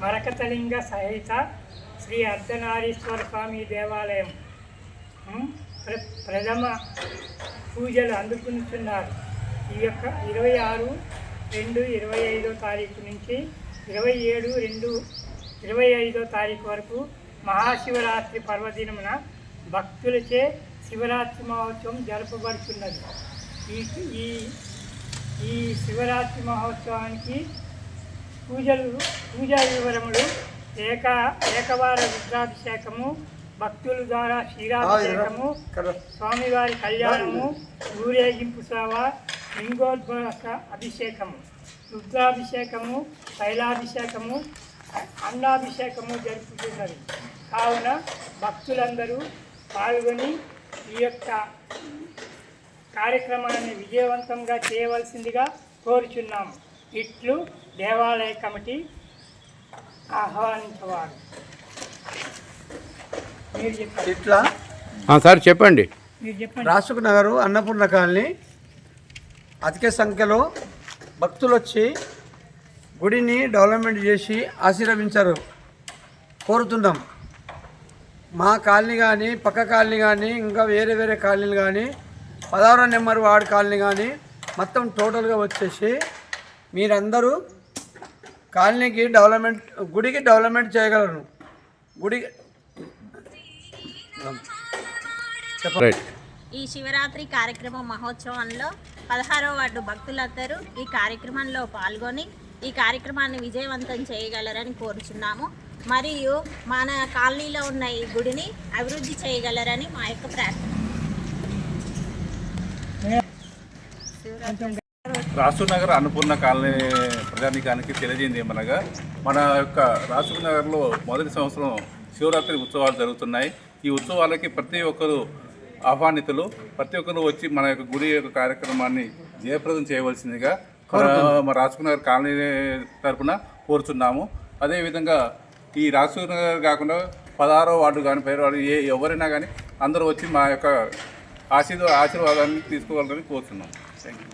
మరకతలింగ సహిత శ్రీ అర్ధనారీశ్వర స్వామి దేవాలయం ప్రథమ పూజలు అందుకుంటున్నారు. ఈ యొక్క 26/2/25 నుంచి 27/2/25 వరకు మహాశివరాత్రి పర్వదినమున భక్తులచే శివరాత్రి మహోత్సవం జరపబడుతున్నది. ఈ శివరాత్రి మహోత్సవానికి పూజా వివరములు ఏకవార రుద్రాభిషేకము, భక్తుల ద్వారా క్షీరాభిషేకము, స్వామివారి కళ్యాణము, ఊరేగింపు సేవ, లింగోద్భవ అభిషేకము, రుద్రాభిషేకము, తైలాభిషేకము, అన్నాభిషేకము జరుపుతున్నది. కావున భక్తులందరూ పాల్గొని ఈ యొక్క కార్యక్రమాన్ని విజయవంతంగా చేయవలసిందిగా కోరుచున్నాము. ఇట్లు దేవాలయ కమిటీ ఆహ్వానించేవారు. ఇట్లా సార్ చెప్పండి. రాసుకు నగరు అన్నపూర్ణ కాలనీ అధిక సంఖ్యలో భక్తులు వచ్చి గుడిని డెవలప్మెంట్ చేసి ఆశీర్వదించారు కోరుతున్నాం. మా కాలనీ కానీ పక్క కాలనీ కానీ ఇంకా వేరే వేరే కాలనీలు కానీ 16వ నెంబర్ వార్డు కాలనీ కానీ మొత్తం టోటల్గా వచ్చేసి మీరందరూ కాలనీకి గుడికి డెవలప్మెంట్ చేయగలరు. గుడికి ఈ శివరాత్రి కార్యక్రమ మహోత్సవంలో 16వ వార్డు భక్తులందరూ ఈ కార్యక్రమంలో పాల్గొని ఈ కార్యక్రమాన్ని విజయవంతం చేయగలరని కోరుచున్నాము. మరియు మన కాలనీలో ఉన్న ఈ గుడిని అభివృద్ధి చేయగలరని మా యొక్క ప్రార్థన. రాసూర్ నగర్ అన్నపూర్ణ కాలనీ ప్రజానీకానికి తెలియజేయండి ఏమనగా మన యొక్క రాసూర్ నగర్లో మొదటి సంవత్సరం శివరాత్రి ఉత్సవాలు జరుగుతున్నాయి. ఈ ఉత్సవాలకి ప్రతి ఒక్కరు ఆహ్వానితులు, ప్రతి ఒక్కరు వచ్చి మన యొక్క గుడి యొక్క కార్యక్రమాన్ని జయప్రదం చేయవలసిందిగా మన రాసూర్ నగర్ కాలనీ తరఫున కోరుచున్నాము. అదేవిధంగా ఈ రాసూర్ నగర్ కాకుండా 16వ వార్డు కానీ 15వ వార్డు ఎవరైనా కానీ అందరూ వచ్చి మా యొక్క ఆశీర్వాదాన్ని తీసుకోవాలని కోరుతున్నాం. Thank you.